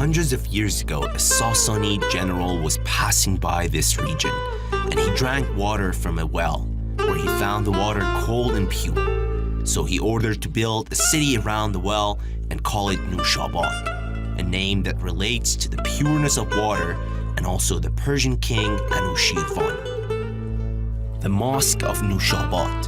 Hundreds of years ago, a Sassanid general was passing by this region, and he drank water from a well, where he found the water cold and pure. So he ordered to build a city around the well and call it Noshabad, a name that relates to the pureness of water and also the Persian king Anushirvan. The Mosque of Noshabad.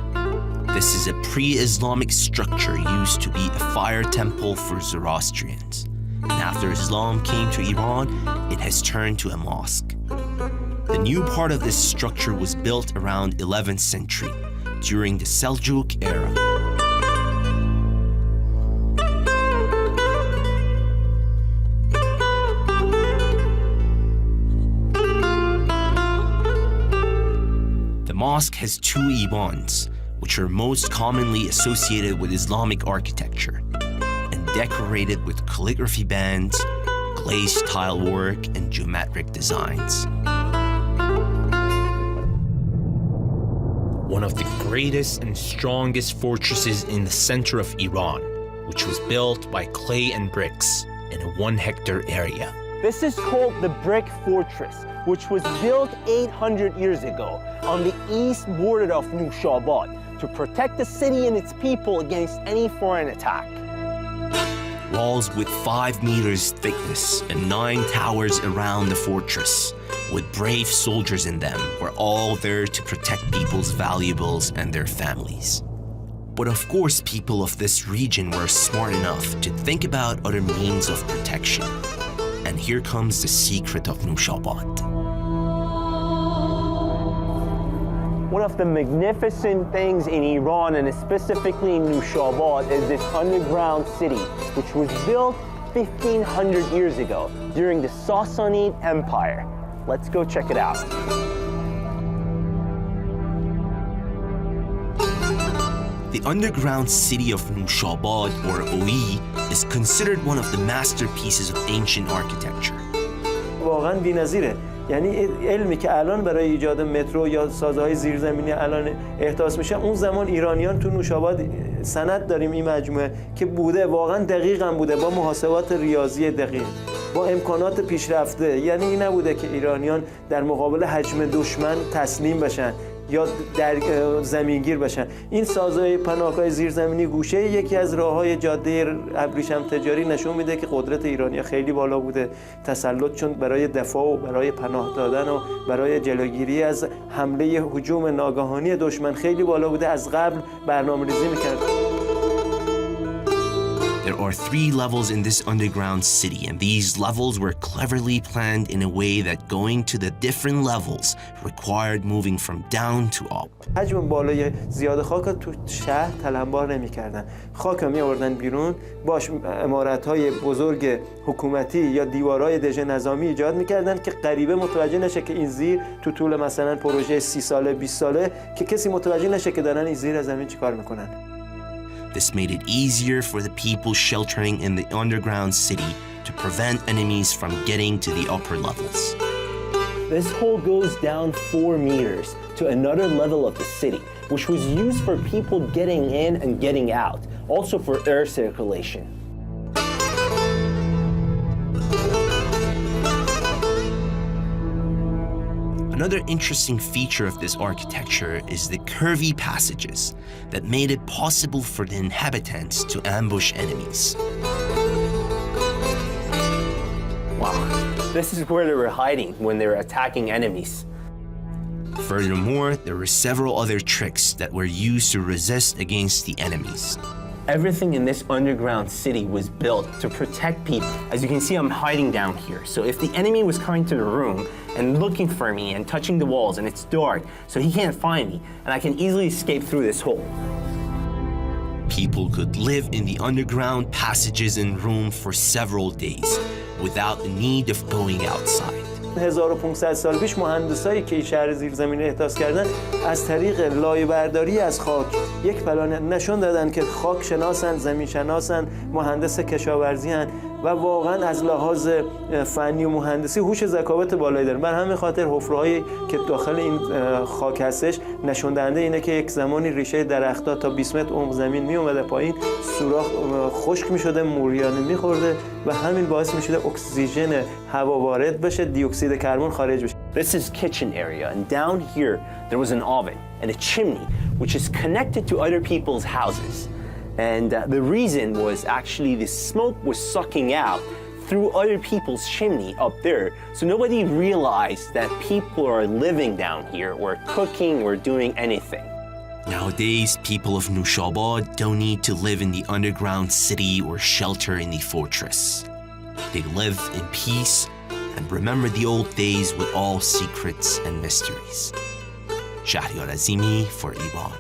This is a pre-Islamic structure used to be a fire temple for Zoroastrians. And after Islam came to Iran, it has turned to a mosque. The new part of this structure was built around 11th century, during the Seljuk era. The mosque has two imams, which are most commonly associated with Islamic architecture, and decorated with calligraphy bands, glazed tile work, and geometric designs. One of the greatest and strongest fortresses in the center of Iran, which was built by clay and bricks in a 1-hectare area. This is called the Brick Fortress, which was built 800 years ago on the east border of Noshabad to protect the city and its people against any foreign attack. Walls with 5 meters thickness and 9 towers around the fortress, with brave soldiers in them, were all there to protect people's valuables and their families. But of course, people of this region were smart enough to think about other means of protection. And here comes the secret of Noshabad. One of the magnificent things in Iran, and specifically in Noshabad, is this underground city, which was built 1,500 years ago during the Sassanid Empire. Let's go check it out. The underground city of Noshabad, or OE, is considered one of the masterpieces of ancient architecture. واقعاً بی‌نظیره. یعنی علمی که الان برای ایجاد مترو یا سازه‌های زیرزمینی الان احداث میشه، اون زمان ایرانیان تو نوشاباد سند داریم این مجموعه که بوده، واقعاً دقیق هم بوده، با محاسبات ریاضی دقیق، با امکانات پیشرفته. یعنی این نبوده که ایرانیان در مقابل حجم دشمن تسلیم بشن یا در زمینگیر بشن. این سازهای پناهگاه زیرزمینی گوشه یکی از راههای جاده ابریشم تجاری نشون میده که قدرت ایرانیا خیلی بالا بوده. تسلط چون برای دفاع و برای پناه دادن و برای جلوگیری از حمله هجوم ناگهانی دشمن خیلی بالا بوده، از قبل برنامه‌ریزی میکرد. There are 3 levels in this underground city, and these levels were cleverly planned in a way that going to the different levels required moving from down to up. حجم بالای زیاد خاک تو شهر تلمبار نمی‌کردن. خاک می‌آوردن بیرون، باش عمارت‌های بزرگ حکومتی یا دیوارهای دژه نظامی ایجاد می‌کردن که غریبه متوجه نشه که این زیر تو طول مثلا پروژه 30 ساله 20 ساله که کسی متوجه نشه که دارن این زیر زمین چیکار می‌کنن. This made it easier for the people sheltering in the underground city to prevent enemies from getting to the upper levels. This hole goes down 4 meters to another level of the city, which was used for people getting in and getting out, also for air circulation. Another interesting feature of this architecture is the curvy passages that made it possible for the inhabitants to ambush enemies. Wow, this is where they were hiding when they were attacking enemies. Furthermore, there were several other tricks that were used to resist against the enemies. Everything in this underground city was built to protect people. As you can see, I'm hiding down here. So if the enemy was coming to the room and looking for me and touching the walls, and it's dark, so he can't find me, and I can easily escape through this hole. People could live in the underground passages and room for several days without the need of going outside. 1500 سال پیش مهندسایی که این شهر زیرزمینی احداث کردن از طریق لایه برداری از خاک یک پلان نشون دادن که خاک شناسن، زمین شناسن، مهندس کشاورزی هن و واقعا از لحاظ فنی و مهندسی هوش ذکاوت بالایی دارن. بر همین خاطر حفره‌هایی که داخل این خاک هستش نشون دهنده اینه که یک زمانی ریشه درخت‌ها تا 20 متر عمق زمین می اومده پایین، سوراخ خشک می‌شده، موریانه می‌خورده و همین باعث می‌شده اکسیژن هوا وارد بشه، دی اکسید کربن خارج بشه. This is kitchen area, and down here there was an oven and a chimney which is connected to other people's houses. And the reason was actually the smoke was sucking out through other people's chimney up there. So nobody realized that people are living down here or cooking or doing anything. Nowadays, people of Noshabad don't need to live in the underground city or shelter in the fortress. They live in peace and remember the old days with all secrets and mysteries. Shahryar Azimi for Iran.